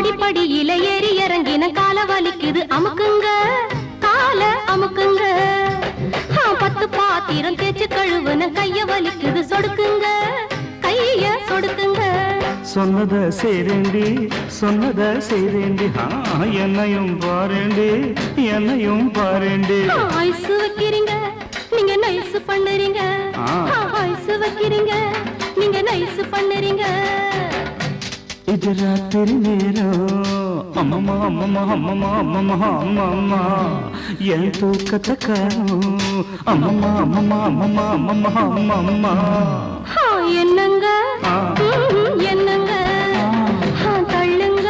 மாடிப்படியில ஏறி இறங்கின கால வலிக்குது அமுக்குங்க கால அமுக்குங்க 10 பாத்திரம் தேய்ச்சு கழுவுன கைய வலிக்குது சொடுக்குங்க கைய சொடுக்குங்க சொன்னத செய்றேண்டி என்னையும் பாரேண்டி ஐஸ் வைக்கிறீங்க நீங்க நைஸ் பண்ணுறீங்க ஐஸ் வைக்கிறீங்க நீங்க நைஸ் பண்ணுறீங்க இது ராத்திரி நேரம் அம்மம்மா என் தூக்கத்தை காணும் அம்மம்மா என்னங்க என்னங்க தள்ளுங்க